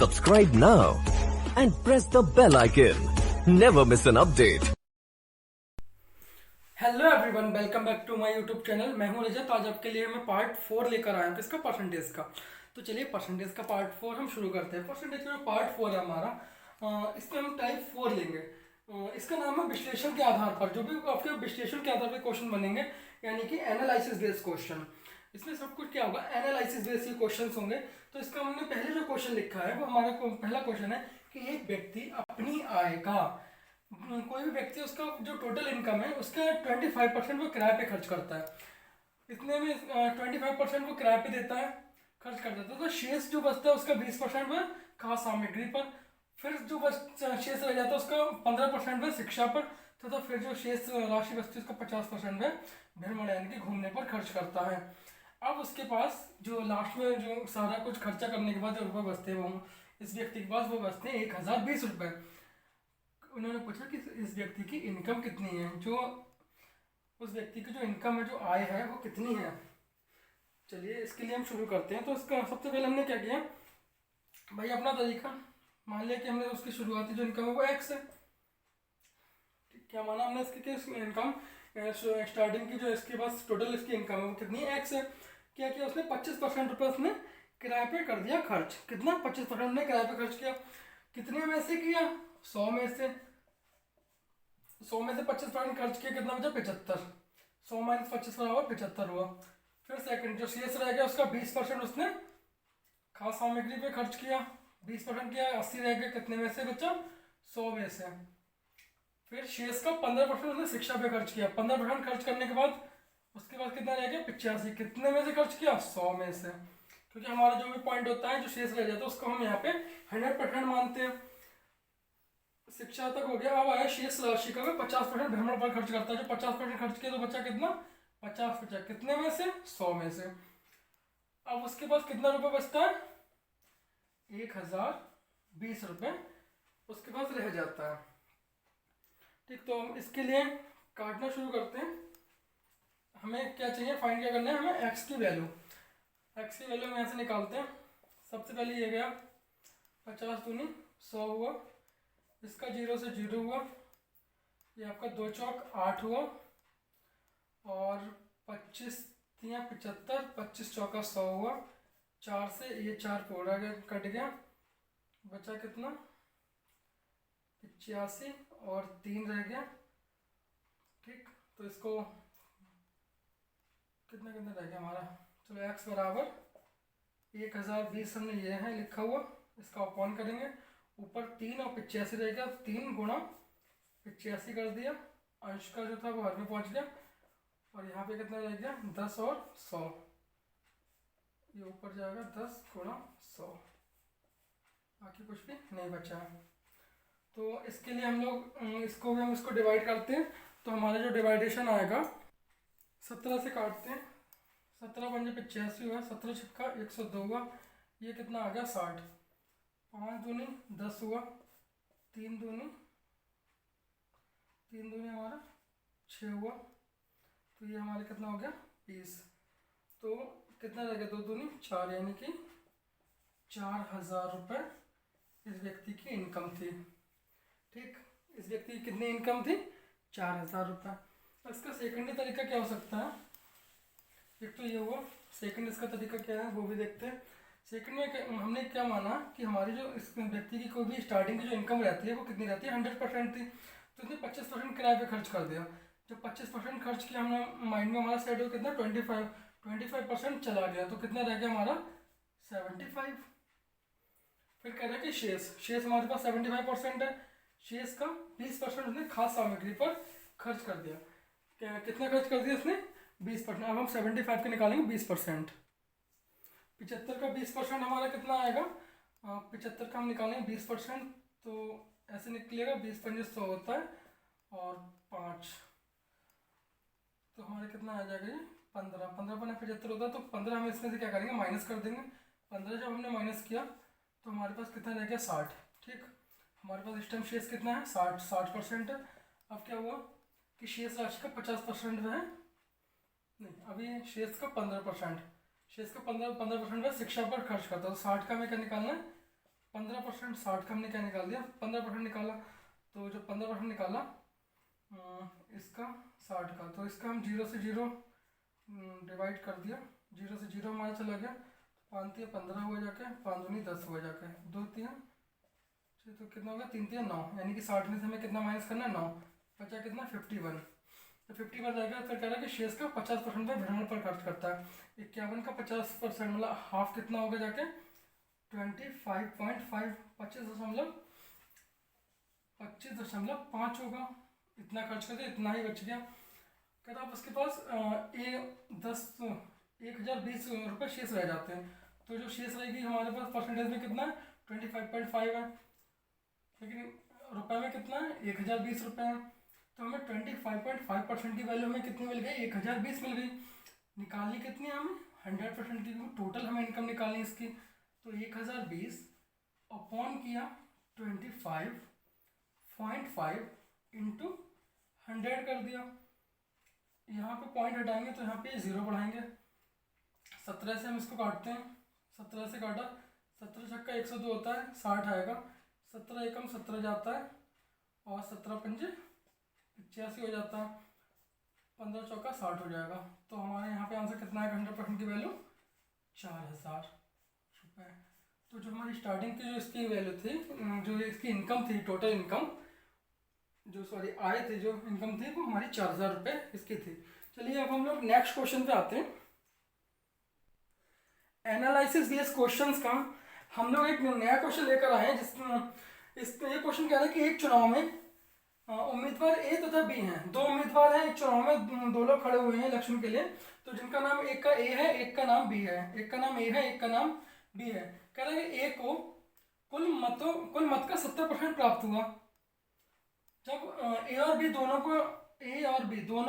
Subscribe now and press the bell icon. Never miss an update. Hello everyone, welcome back to my YouTube channel. मैं हूं रजत। आज आपके लिए मैं part 4 लेकर आया हूं, किसका? परसेंटेज का। तो चलिए परसेंटेज का पार्ट 4 हम शुरू करते हैं। परसेंटेज का पार्ट 4 है हमारा, इसमें हम टाइप 4 लेंगे। इसका नाम है विश्लेषण के आधार पर। जो भी आपके विश्लेषण के आधार पर क्वेश्चन बनेंगे, यानी कि एनालिसिस बेस्ड क्वेश्चन। इसमें सब कुछ क्या होगा, एनालिसिस बेस्ड क्वेश्चन होंगे। तो इसका हमने पहले जो क्वेश्चन लिखा है वो हमारा पहला क्वेश्चन है कि एक व्यक्ति अपनी आय का, कोई भी व्यक्ति उसका जो टोटल इनकम है उसका 25% वो किराए पे खर्च करता है। इतने में 25% वो किराए पे देता है, खर्च कर देता है। तो शेष जो बचता है उसका 20% वह खाद्य सामग्री पर, फिर जो शेष रह जाता है उसका 15% वह शिक्षा पर, तथा फिर जो शेष राशि बचती है उसका 50% वह भ्रमण यानी कि घूमने पर खर्च करता है। अब उसके पास जो लास्ट में जो सारा कुछ खर्चा करने के बाद जो रुपये बचते हैं वो इस व्यक्ति के पास वो बचते हैं 1020 रुपये। उन्होंने पूछा कि इस व्यक्ति की इनकम कितनी है, जो उस व्यक्ति की जो इनकम है, जो आय है वो कितनी है। चलिए इसके लिए हम शुरू करते हैं। तो इसका सबसे पहले हमने क्या किया भाई, अपना तरीका मान लिया कि हमने उसकी शुरुआती जो इनकम है वो एक्स है। क्या माना हमने इसकी इनकम स्टार्टिंग की जो इसके पास टोटल इसकी इनकम है वो कितनी एक्स है। क्या किया उसने 25% रुपये उसने किराए पे कर दिया खर्च। कितना? 25% ने किराए पे खर्च किया। कितने में से किया? 100 में से। 100 में से 25% खर्च किया, कितना बचा? 75। 100 माइनस 25 बराबर 75 हुआ। फिर सेकंड जो शेष रह गया उसका 20% उसने खाद्य सामग्री पे खर्च किया। 20% किया, 80 रह गया। कितने में से बचा? 100 में से। फिर शेष का 15% उसने शिक्षा पे खर्च किया। 15% खर्च करने के बाद उसके बाद कितना रह गया? 85। कितने में से खर्च किया? 100 में से। क्योंकि हमारा जो भी पॉइंट होता है जो शेष रह जाता है उसको हम यहाँ पे 100% मानते हैं। शिक्षा तक हो गया। अब आया शेष राशि का, 50% भ्रमण पर खर्च करता है। जो 50% खर्च किया तो बचा कितना? 50 बचा। कितने में से? 100 में से। अब उसके पास कितना रुपये बचता है? 1020 रुपये उसके पास रह जाता है। ठीक, तो हम इसके लिए काटना शुरू करते हैं। हमें क्या चाहिए, फाइंड क्या करना है हमें? एक्स की वैल्यू। एक्स की वैल्यू हम यहाँ से निकालते हैं। सबसे पहले ये गया 50 दूनी 100 हुआ, इसका 0 से 0 हुआ, ये आपका 2 चौक 8 हुआ, और 25 या 75, 25 चौका 100 हुआ। 4 से ये 4 पूरा गया, कट गया, बचा कितना? 85 और 3 रह गया। ठीक, तो इसको कितना कितना रह गया हमारा? चलो एक्स बराबर 1020 हमने ये है लिखा हुआ, इसका अपॉन करेंगे। ऊपर 3 और 85 रह गया, 3 गुणा 85 कर दिया। अंश का जो था वो हर में पहुँच गया। और यहाँ पे कितना रह गया? 10 और 100। ये ऊपर जाएगा 10 गुणा 100, बाकी कुछ भी नहीं बचा है। तो इसके लिए हम लोग इसको डिवाइड करते हैं। तो हमारा जो डिवाइडेशन आएगा 17 से काटते हैं। 17 पंजे 85 हुआ, 17 छक्का 102 हुआ। ये कितना आ गया? 60। 5 दूनी 10 हुआ, 3 दूनी हमारा 6 हुआ। तो ये हमारे कितना हो गया? 20। तो कितना रह गया? 2 दूनी 4, यानी कि 4000 रुपये इस व्यक्ति की इनकम थी। ठीक, इस व्यक्ति की कितनी इनकम थी? 4000 रुपये। इसका सेकेंडरी तरीका क्या हो सकता है? एक तो ये हुआ, सेकंड इसका तरीका क्या है वो भी देखते हैं। सेकंड में हमने क्या माना कि हमारी जो इस व्यक्ति की कोई भी स्टार्टिंग की जो इनकम रहती है वो कितनी रहती है? 100% थी। तो इसने 25% किराए पे खर्च कर दिया। जब 25% खर्च किया हमने, माइंड में हमारा सेट हो कितना? 25% चला गया। तो कितना रह गया हमारा? 75। फिर कह रहा है कि शेष हमारे पास 75% है। शेष का 20% उसने खाद्य सामग्री पर खर्च कर दिया। कितना खर्च कर दिया उसने? 20%। अब हम 75 के निकालेंगे 20%। 75 का 20% हमारा कितना आएगा? 75 का हम निकालेंगे 20%, तो ऐसे निकलेगा 20 पंजे 100 होता है, और 5, तो हमारे कितना आ जाएगा? ये 15। 15 पंजे 75 होता है, तो 15 हम इसमें से क्या करेंगे? माइनस कर देंगे। 15 जब हमने माइनस किया तो हमारे पास कितना रह गया? 60। ठीक, हमारे पास इस टाइम शेष कितना है? 60% है। अब क्या हुआ कि शेष राशि का 50% वह नहीं, अभी शेष का 15%, शेष का 15% वह शिक्षा पर खर्च करता है। तो 60 का हमें क्या निकालना है? 15% 60 का हमने क्या निकाल दिया, 15% निकाला। तो जो 15% निकाला इसका 60 का, तो इसका हम 0 से 0 डिवाइड कर दिया, 0 से 0 हमारा चला गया, 5 तिया 15 हुआ जाके, 5 दूनी 10 हुआ जाके, 2 तिया तो कितना होगा, 3 तिया 9, यानी कि 60 में से हमें कितना माइनस करना है, 9, बचा कितना 51। तो 51 रहेगा। फिर कह रहा है कि शेयर्स का 50% पर भ्रमण पर खर्च करता है। 51 का 50% मतलब हाफ कितना होगा जाके 25.5, 25.5 होगा। इतना खर्च कर दिया, इतना ही बच गया। कह रहा आप उसके पास 1020 रुपये शेष रह जाते हैं। तो जो शेष रहेगी हमारे पास परसेंटेज में कितना है, 25.5 है, लेकिन रुपए में कितना है, 1020 रुपये है। तो हमें 25.5% की वैल्यू हमें कितनी मिल गई, 1020 मिल गई। निकालनी कितनी है हमें, 100% की, टोटल हमें इनकम निकालनी इसकी। तो 1020 अपॉन किया 25.5 इंटू 100 कर दिया। यहाँ पे पॉइंट हटाएंगे तो यहाँ पे 0 बढ़ाएंगे। 17 से हम इसको काटते हैं, 17 से काटा, 17 छक्का 102 होता है, 60 आएगा, 17 एकम 17 जाता है, और 17 पंजे 85 हो जाता है, 15 चौका 60 हो जाएगा। तो हमारे यहाँ पे आंसर कितना है, 100% की वैल्यू 4000 रुपये। तो जो हमारी स्टार्टिंग की जो इसकी वैल्यू थी, जो इसकी इनकम थी, टोटल इनकम जो सॉरी आय थी, जो इनकम थी वो हमारी 4000 रुपये इसकी थी। चलिए अब हम लोग नेक्स्ट क्वेश्चन पे आते हैं। एनालिसिस बेस्ड क्वेश्चंस का हम लोग एक नया क्वेश्चन लेकर आए हैं, जिसमें इसमें ये क्वेश्चन कह रहा है कि एक चुनाव में उम्मीदवार ए तथा बी हैं। दो उम्मीदवार हैं, एक चुनाव में दो लोग खड़े हुए हैं इलेक्शन के लिए। तो जिनका नाम, एक का ए है, एक का नाम बी है, एक का नाम ए है, एक का नाम बी है। कह रहा है कि ए को कुल मत का 70% प्राप्त हुआ। जब ए और बी दोनों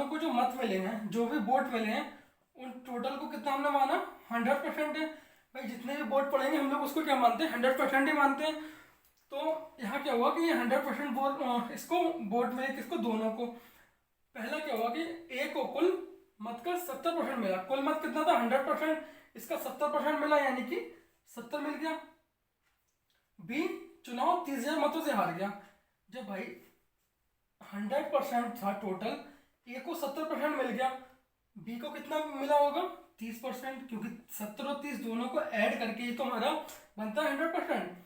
को जो मत मिले हैं, जो भी वोट मिले हैं, उन टोटल को कितना हमने माना, 100% है। भाई जितने भी वोट पड़ेंगे हम लोग उसको क्या मानते हैं, 100% ही मानते हैं। तो यहाँ क्या हुआ कि ये 100% वोट, इसको वोट मिले किसको, दोनों को। पहला क्या हुआ कि ए को कुल मत का 70% मिला। कुल मत कितना था, 100%, इसका 70% मिला, यानी कि 70 मिल गया। बी चुनाव 30,000 मतों से हार गया। जब भाई 100% था टोटल, ए को 70% मिल गया, बी को कितना मिला होगा, 30%, क्योंकि 70 और 30 दोनों को ऐड करके ये तो हमारा बनता है 100%।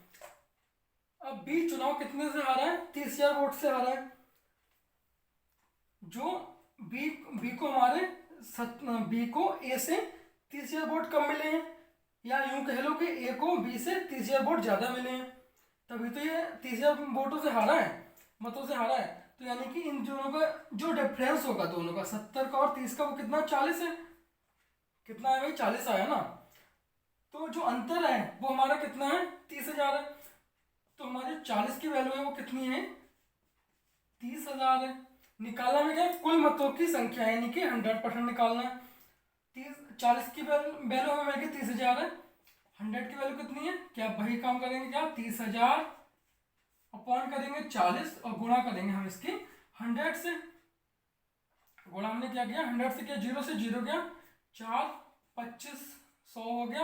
अब बी चुनाव कितने से हारा है, 30,000 वोट से हारा है। जो बी को हमारे बी को ए से 30,000 वोट कम मिले हैं, या यूं कह लो कि ए को बी से 30,000 वोट ज्यादा मिले हैं, तभी तो ये 30,000 वोटों से हारा है, मतों से हारा है। तो यानी कि इन दोनों का जो डिफरेंस होगा, दोनों का 70 का और 30 का, वो कितना, 40 है। कितना है भाई, 40 आया ना। तो जो अंतर है वो हमारा कितना है, 30,000 है। तो हमारी 40 की वैल्यू है वो कितनी है, 30,000 है। निकालना में क्या है, कुल मतों की संख्या, यानी कि 100% निकालना है। 40 की वैल्यू हमें मिल गई 30,000 है। 100 की वैल्यू कितनी है, क्या वही काम करेंगे, क्या 30,000 अपॉन करेंगे 40 और गुणा करेंगे हम इसकी 100 से। गुणा हमने क्या किया, 100 से किया, 0 से 0 गया, 4 25 100 हो गया,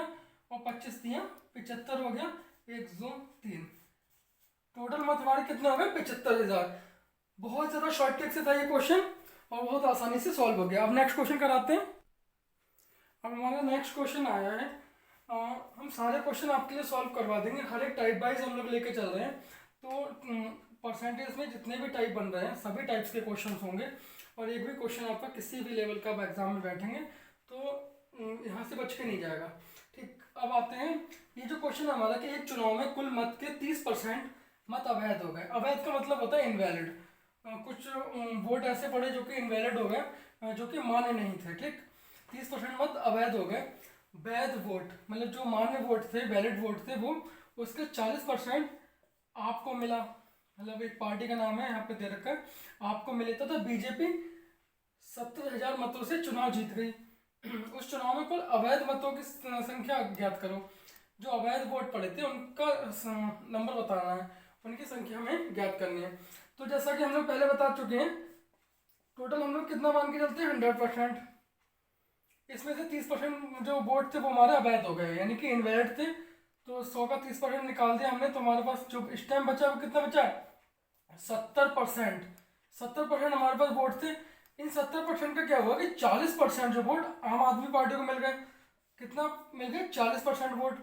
और 25 दिया 75 हो गया, 1 2 3। टोटल मत हमारे कितने हो गए, 75,000। बहुत ज़्यादा शॉर्ट ट्रिक से था ये क्वेश्चन, और बहुत आसानी से सॉल्व हो गया। अब नेक्स्ट क्वेश्चन कराते हैं। अब हमारा नेक्स्ट क्वेश्चन आया है, हम सारे क्वेश्चन आपके लिए सॉल्व करवा देंगे, हर एक टाइप वाइज हम लोग लेके चल रहे हैं। तो परसेंटेज में जितने भी टाइप बन रहे हैं, सभी टाइप्स के क्वेश्चन होंगे, और एक भी क्वेश्चन आपका किसी भी लेवल का एग्जाम में बैठेंगे तो यहाँ से बच के नहीं जाएगा। ठीक, अब आते हैं, ये जो क्वेश्चन हमारा कि एक चुनाव में कुल मत के 30% मत अवैध हो गए। अवैध का मतलब होता है इनवैलिड। कुछ वोट ऐसे पड़े जो कि इनवैलिड हो गए, जो कि मान्य नहीं थे। ठीक, 30% मत अवैध हो गए। वैध वोट मतलब जो मान्य वोट थे, वैलिड वोट थे, वो उसके 40% आपको मिला। मतलब एक पार्टी का नाम है यहाँ पे दे रखा है, आपको मिले था बीजेपी 70,000 मतों से चुनाव जीत गई। उस चुनाव में कुल अवैध मतों की संख्या ज्ञात करो। जो अवैध वोट पड़े थे उनका नंबर बताना है, उनकी संख्या हमें ज्ञात करनी है। तो जैसा कि हम लोग पहले बता चुके हैं, टोटल हम लोग कितना मान के चलते हैं, 100%। इसमें से 30% जो वोट थे वो हमारे अवैध हो गए, यानी कि इनवैलिड थे। तो 100 का 30% निकाल दिया हमने, तो हमारे पास जो इस टाइम बचा वो कितना बचा है, 70%। 70% हमारे पास वोट थे। इन 70% का क्या हुआ कि 40% जो वोट आम आदमी पार्टी को मिल गए। कितना मिल गए, 40% वोट।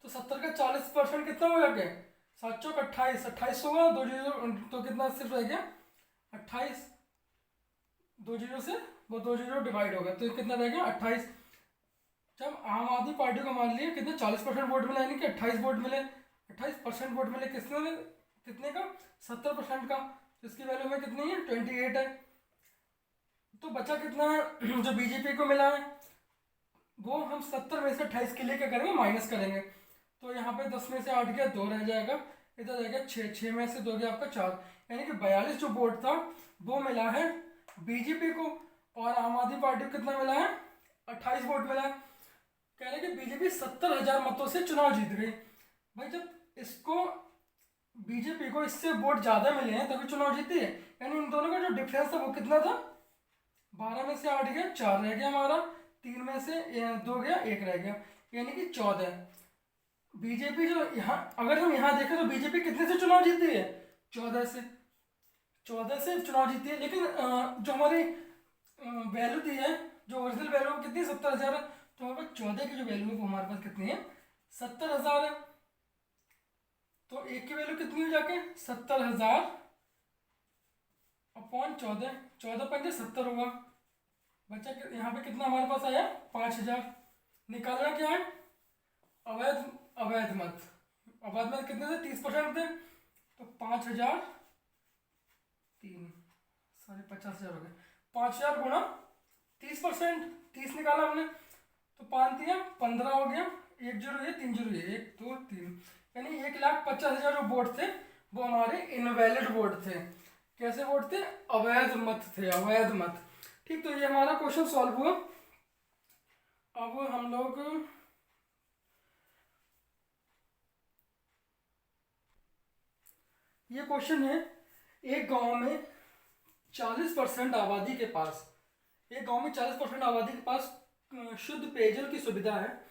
तो 70 का 40% कितना हो गया, 7 चौक 28, 28 होगा, 2 जीरो तो कितना सिर्फ रह गया 28, 2 जीरो से वो 2 जीरो डिवाइड हो गया, तो कितना रह गया 28। जब आम आदमी पार्टी को मान लिया कितने 40% वोट मिला, यानी कि 28 वोट मिले, 28% वोट मिले किसने, कितने का, 70% का। तो इसकी वैल्यू में कितनी है, 28 है। तो बचा कितना है जो बीजेपी को मिला है, वो हम 70 में से 28 के लिए क्या करेंगे, माइनस करेंगे। तो यहाँ पे 10 में से 8 गया, 2 रह जाएगा, इधर रहेगा 6, 6 में से 2 गया आपका 4, यानी कि 42 जो वोट था वो मिला है बीजेपी को। और आम आदमी पार्टी को कितना मिला है, 28 वोट मिला है। कह रहे कि बीजेपी 70,000 मतों से चुनाव जीत गई। भाई जब इसको बीजेपी को इससे वोट ज्यादा मिले हैं तभी चुनाव जीती है, यानी इन दोनों का जो डिफरेंस था वो कितना था, 12 में से 8 गया, 4 रह गया हमारा, 3 में से 2 गया, 1 रह गया, यानी कि 14। बीजेपी जो यहाँ, अगर हम यहाँ देखें तो बीजेपी कितने से चुनाव जीती है, 14 से, 14 से चुनाव जीती है। लेकिन जो हमारी वैल्यू दी है, जो ओरिजिनल वैल्यू कितनी, 70,000 है। तो हमारे पास 14 की जो वैल्यू है वो हमारे पास कितनी है, 70,000 है। तो एक की वैल्यू कितनी हो जाके 70,000 अपॉन 14, 14 पंजे 70 होगा। बच्चा यहाँ पे कितना हमारे पास आया, 5,000। निकालना क्या है, अवैध अवैध मत, अवैध मत कितने थे, 30% थे। तो 5,000 3 50,000 हो गए, 5,000 गुणा 30%, 30 निकाला हमने, तो 5 दिया 15 हो गया, 1 जीरो ये 3 जीरो ये 1 2 3, यानी 1,50,000 जो वोट थे वो हमारे इनवैलिड वोट थे। कैसे वोट थे, अवैध मत थे, अवैध मत। ठीक, तो ये हमारा क्वेश्चन सॉल्व हुआ। अब हम लोग ये क्वेश्चन है, एक गांव में 40% आबादी के पास, एक गांव में 40% आबादी के पास शुद्ध पेयजल की सुविधा है।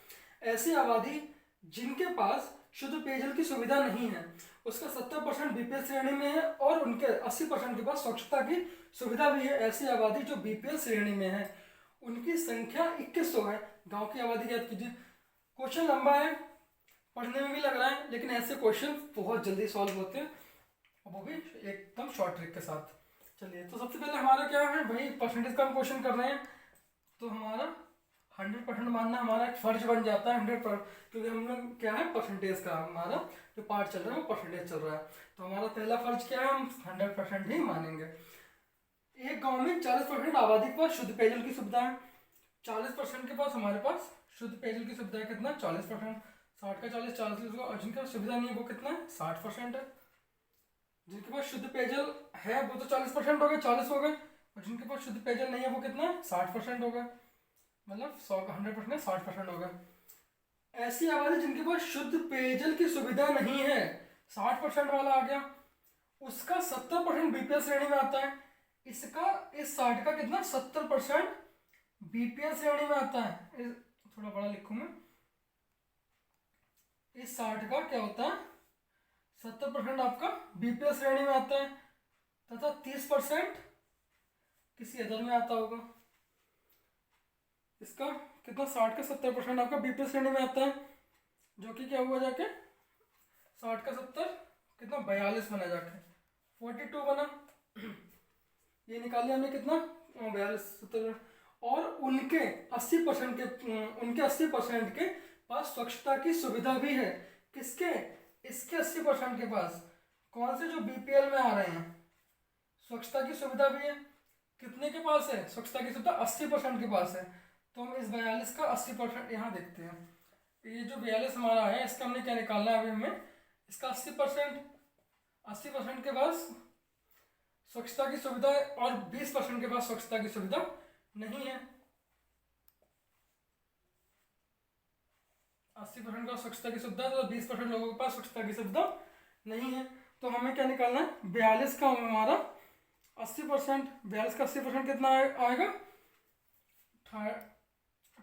ऐसी आबादी जिनके पास शुद्ध पेयजल की सुविधा नहीं है, उसका 70% बीपीएल श्रेणी में है और उनके 80% के पास स्वच्छता की सुविधा भी है। ऐसी आबादी जो बीपीएल श्रेणी में है, उनकी संख्या 2100 है। गांव की आबादी याद कीजिए। क्वेश्चन लंबा है, पढ़ने में भी लग रहा है, लेकिन ऐसे क्वेश्चन बहुत जल्दी सॉल्व होते हैं, वो भी एकदम शॉर्ट ट्रिक के साथ। चलिए, तो सबसे पहले हमारा क्या है भाई, परसेंटेज का हम क्वेश्चन कर रहे हैं, तो हमारा 100% मानना हमारा एक फर्ज बन जाता है, 100%, क्योंकि हम लोग क्या है, परसेंटेज का हमारा जो पार्ट चल रहा है वो परसेंटेज चल रहा है। तो हमारा पहला फर्ज क्या है, हम 100% ही मानेंगे। एक गांव में 40% आबादी के पास शुद्ध पेयजल की सुविधा है। 40% के पास हमारे पास शुद्ध पेयजल की सुविधा है, कितना 40%, 60 का 40, 40, और जिनके पास सुविधा नहीं है वो कितना है, 60% है। जिनके पास शुद्ध पेयजल है वो तो 40% हो गए, 40 हो गए, और जिनके पास शुद्ध पेयजल नहीं है वो कितना है, 60% हो गए, मतलब 100 का 100% 60% हो गए। ऐसी आबादी जिनके पास शुद्ध पेयजल की सुविधा नहीं है, 60% वाला आ गया, उसका 70% बीपीएल श्रेणी में आता है। इसका इस 60 का कितना 70% बीपीएल श्रेणी में आता है। थोड़ा बड़ा लिखूं मैं, इस 60 का क्या होता है, 70% आपका बीपीएल श्रेणी में आता है, तथा 30% किसी अदर में आता होगा। इसका कितना 60 का 70% आपका बीपीएल श्रेणी में आता है, जो कि क्या हुआ जाके 60 का 70 कितना 42 बना जाके 42 बना। ये निकाल लिया हमने कितना 42 70, और उनके 80% के पास स्वच्छता की सुविधा भी है। किसके, इसके 80% के पास, कौन से जो बीपीएल में आ रहे हैं, स्वच्छता की सुविधा भी है। कितने के पास है स्वच्छता की सुविधा, 80% के पास है। तो हम इस 42 का 80% यहाँ देखते हैं। ये जो 42 हमारा है इसका हमने क्या निकालना है अभी हमें, इसका 80% के पास स्वच्छता की सुविधा है और 20% के पास स्वच्छता की सुविधा नहीं है। 80% का स्वच्छता की सुविधा, तो 20% लोगों के पास स्वच्छता की सुविधा नहीं है। तो हमें क्या निकालना है, 42 का हमारा 80%, 42 का 80% कितना आएगा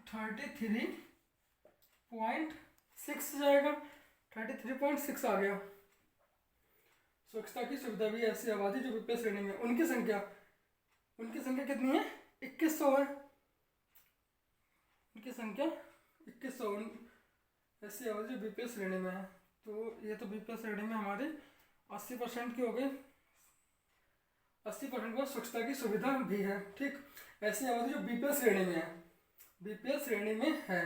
33.6 जाएगा। 33.6 आ गया। स्वच्छता की सुविधा भी ऐसी आबादी जो बीपीएल श्रेणी में, उनकी संख्या कितनी है? 2100 है। उनकी संख्या 2100, ऐसी आबादी जो बीपीएल श्रेणी में है। तो ये तो बीपीएल श्रेणी में हमारी 80% की हो गई, 80% को स्वच्छता की सुविधा भी है। ठीक, ऐसी आबादी जो बीपीएल श्रेणी में है, बीपीएल श्रेणी में है।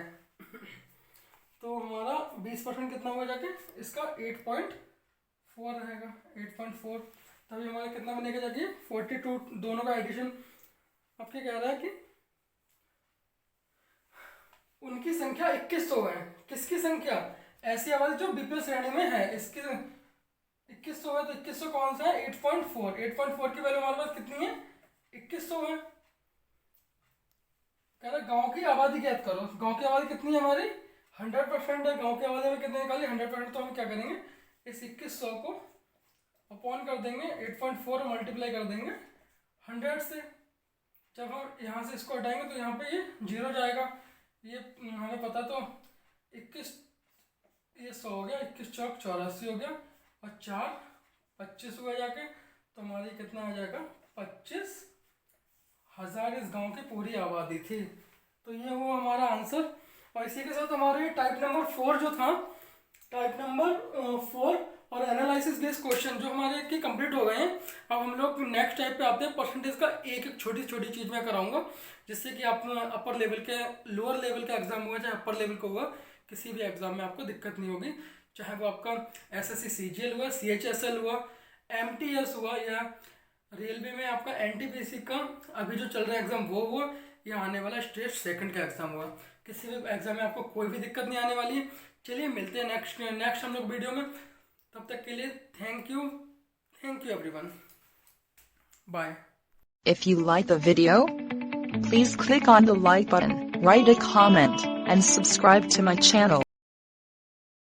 तो हमारा 20% कितना होगा जाके इसका? 8.4 रहेगा, 8.4। तभी हमारा कितना बनेगा जाके? 42, दोनों का एडिशन। अब क्या कह रहा है कि उनकी संख्या 2100 है। किसकी संख्या? ऐसी आबादी जो बीपीएल श्रेणी में है, इसकी 2100 है। तो 2100 कौन सा है? 8.4 की वैल्यू हमारे पास कितनी है? 2100 है। कह रहा गांव की आबादी ज्ञात करो। गांव की आबादी कितनी है हमारी? 100% है। गांव की आबादी में कितने निकाली? 100%। तो हम क्या करेंगे, इस 2100 को अपॉन कर देंगे 8.4 मल्टीप्लाई कर देंगे 100 से। जब हम यहाँ से इसको हटाएंगे तो यहाँ पे ये 0 जाएगा। ये हमें पता, तो 21, ये 100 हो गया, 21 चौक 84 हो गया, और 4 25 हुआ जाके। तो हमारी कितना आ जाएगा? 25,000 इस गांव की पूरी आबादी थी। तो ये हुआ हमारा आंसर। और इसी के साथ हमारे टाइप नंबर 4 जो था, टाइप नंबर 4 और एनालिसिस बेस्ड क्वेश्चन जो हमारे के कंप्लीट हो गए हैं। अब हम लोग नेक्स्ट टाइप पे आते हैं। परसेंटेज का एक छोटी छोटी चीज़ मैं कराऊंगा, जिससे कि आप अपर लेवल के, लोअर लेवल का एग्जाम हुआ चाहे अपर लेवल का हुआ, किसी भी एग्जाम में आपको दिक्कत नहीं होगी। चाहे वो आपका SSC CGL हुआ, CHSL हुआ, MTS हुआ, या रेलवे में आपका NTPC का अभी जो चल रहा है एग्जाम वो हुआ, या आने वाला स्टेट 2 का एग्जाम हुआ, किसी भी एग्जाम में आपको कोई भी दिक्कत नहीं आने वाली है। चलिए मिलते हैं नेक्स्ट हम लोग वीडियो में। तब तक के लिए thank you everyone, bye. If you like the video, please click on the like button, write a comment, and subscribe to my channel.